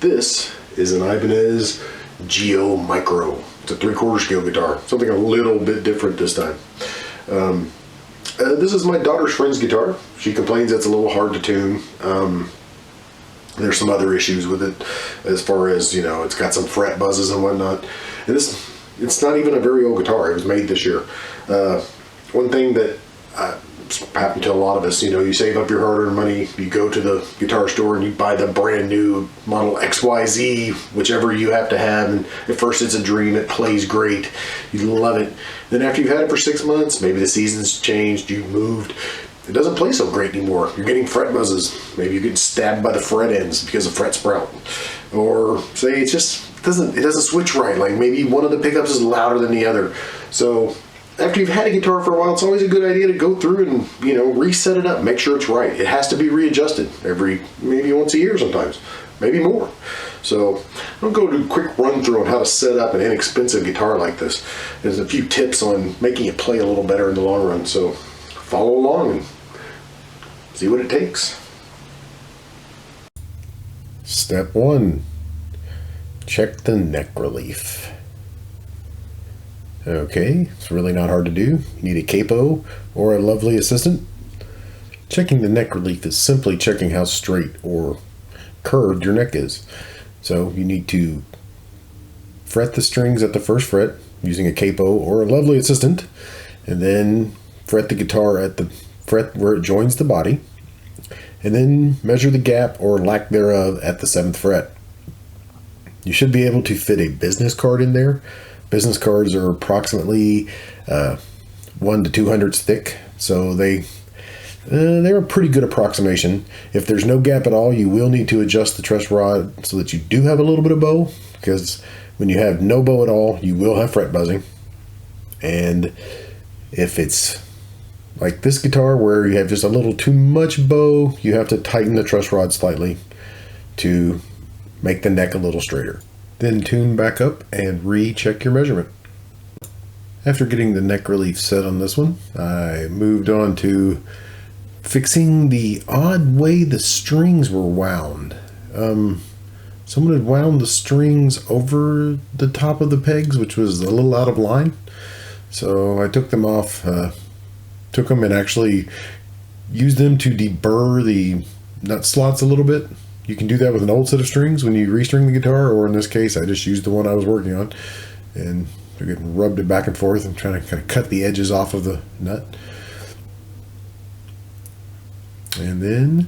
This is an Ibanez Gio Mikro. It's a 3/4 scale guitar, something a little bit different this time. This is my daughter's friend's guitar. She complains it's a little hard to tune. There's some other issues with it as far as, you know, it's got some fret buzzes and whatnot. And it's not even a very old guitar. It was made this year. One thing that happened to a lot of us, you know, you save up your hard-earned money, you go to the guitar store and you buy the brand new model XYZ, whichever you have to have, and at first it's a dream, it plays great, you love it. Then after you've had it for 6 months, maybe the season's changed, you've moved, it doesn't play so great anymore. You're getting fret buzzes. Maybe you're getting stabbed by the fret ends because of fret sprout. Or say it doesn't switch right. Like maybe one of the pickups is louder than the other. So after you've had a guitar for a while, it's always a good idea to go through and, you know, reset it up, make sure it's right. It has to be readjusted maybe once a year sometimes, maybe more. So I'll go do a quick run through on how to set up an inexpensive guitar like this. There's a few tips on making it play a little better in the long run. So follow along and see what it takes. Step 1, check the neck relief. Okay, it's really not hard to do. You need a capo or a lovely assistant. Checking the neck relief is simply checking how straight or curved your neck is. So you need to fret the strings at the first fret using a capo or a lovely assistant, and then fret the guitar at the fret where it joins the body, and then measure the gap or lack thereof at the 7th fret. You should be able to fit a business card in there. Business cards are approximately 1 to 2/100 thick, so they're a pretty good approximation. If there's no gap at all, you will need to adjust the truss rod so that you do have a little bit of bow, because when you have no bow at all, you will have fret buzzing. And if it's like this guitar where you have just a little too much bow, you have to tighten the truss rod slightly to make the neck a little straighter. Then tune back up and recheck your measurement. After getting the neck relief set on this one, I moved on to fixing the odd way the strings were wound. Someone had wound the strings over the top of the pegs, which was a little out of line. So I took them off, took them and actually used them to deburr the nut slots a little bit. You can do that with an old set of strings when you restring the guitar, or in this case, I just used the one I was working on and rubbed it back and forth. I'm trying to kind of cut the edges off of the nut. And then,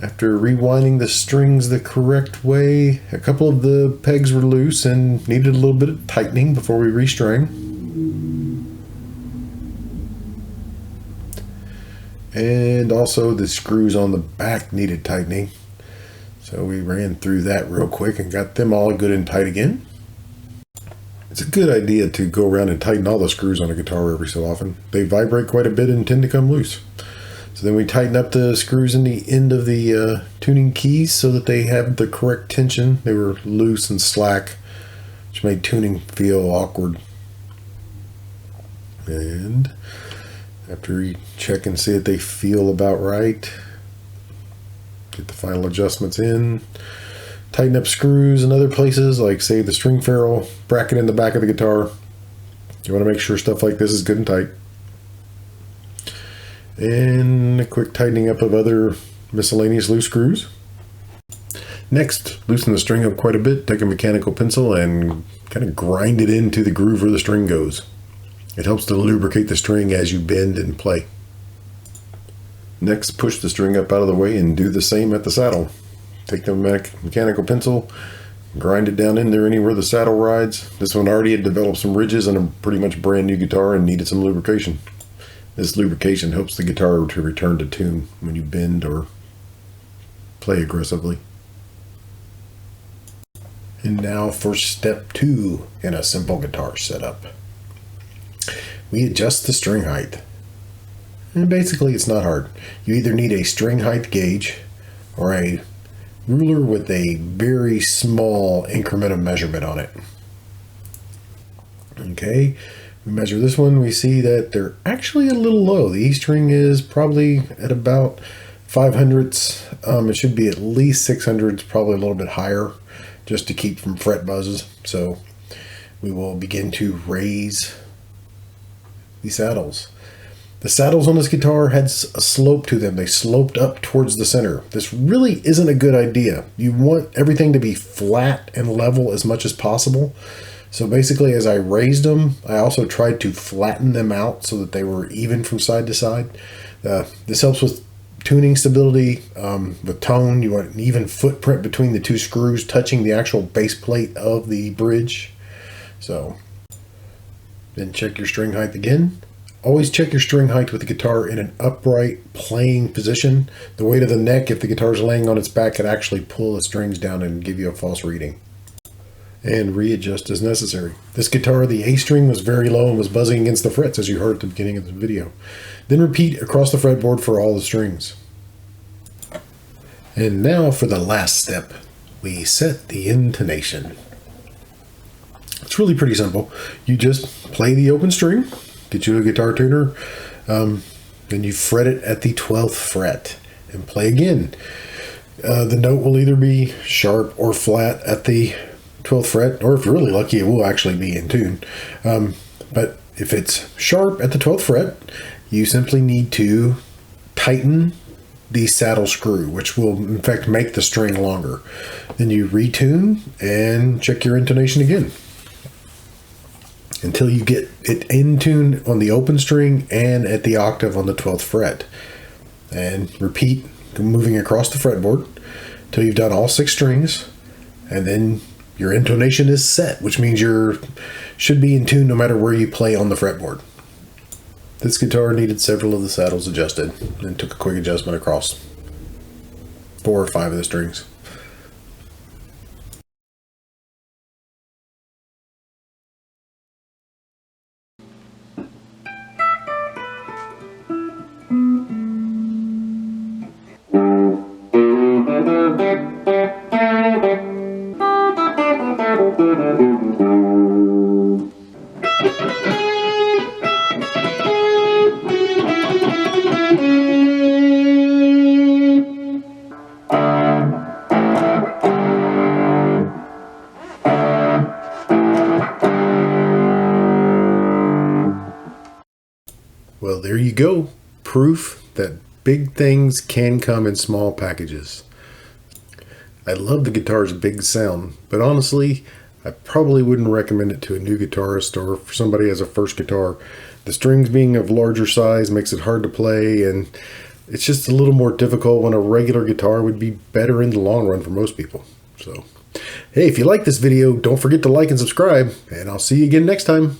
after rewinding the strings the correct way, a couple of the pegs were loose and needed a little bit of tightening before we restring. And also the screws on the back needed tightening. So we ran through that real quick and got them all good and tight again. It's a good idea to go around and tighten all the screws on a guitar every so often. They vibrate quite a bit and tend to come loose. So then we tighten up the screws in the end of the tuning keys so that they have the correct tension. They were loose and slack, which made tuning feel awkward. And after you check and see that they feel about right, get the final adjustments in, tighten up screws in other places, like say the string ferrule bracket in the back of the guitar. You want to make sure stuff like this is good and tight. And a quick tightening up of other miscellaneous loose screws. Next, loosen the string up quite a bit. Take a mechanical pencil and kind of grind it into the groove where the string goes. It helps to lubricate the string as you bend and play. Next, push the string up out of the way and do the same at the saddle. Take the mechanical pencil, grind it down in there anywhere the saddle rides. This one already had developed some ridges on a pretty much brand new guitar and needed some lubrication. This lubrication helps the guitar to return to tune when you bend or play aggressively. And now for step 2 in a simple guitar setup. We adjust the string height. And basically it's not hard. You either need a string height gauge or a ruler with a very small increment of measurement on it. Okay, we measure this one, we see that they're actually a little low. The E string is probably at about 500s. It should be at least 600s, probably a little bit higher, just to keep from fret buzzes. So we will begin to raise the saddles. The saddles on this guitar had a slope to them. They sloped up towards the center. This really isn't a good idea. You want everything to be flat and level as much as possible. So basically, as I raised them, I also tried to flatten them out so that they were even from side to side. This helps with tuning stability, with tone. You want an even footprint between the two screws touching the actual base plate of the bridge. So then check your string height again. Always check your string height with the guitar in an upright playing position. The weight of the neck, if the guitar is laying on its back, could actually pull the strings down and give you a false reading. And readjust as necessary. This guitar, the A string was very low and was buzzing against the frets, as you heard at the beginning of the video. Then repeat across the fretboard for all the strings. And now for the last step, we set the intonation. It's really pretty simple. You just play the open string, get you a guitar tuner, then you fret it at the 12th fret and play again. The note will either be sharp or flat at the 12th fret, or if you're really lucky, it will actually be in tune. But if it's sharp at the 12th fret, you simply need to tighten the saddle screw, which will in fact make the string longer. Then you retune and check your intonation again until you get it in tune on the open string and at the octave on the 12th fret. And repeat, moving across the fretboard until you've done all 6 strings, and then your intonation is set, which means you should be in tune no matter where you play on the fretboard. This guitar needed several of the saddles adjusted and took a quick adjustment across 4 or 5 of the strings. Well, there you go. Proof that big things can come in small packages. I love the guitar's big sound, but honestly, I probably wouldn't recommend it to a new guitarist or for somebody as a first guitar. The strings being of larger size makes it hard to play, and it's just a little more difficult when a regular guitar would be better in the long run for most people. So, hey, if you like this video, don't forget to like and subscribe, and I'll see you again next time.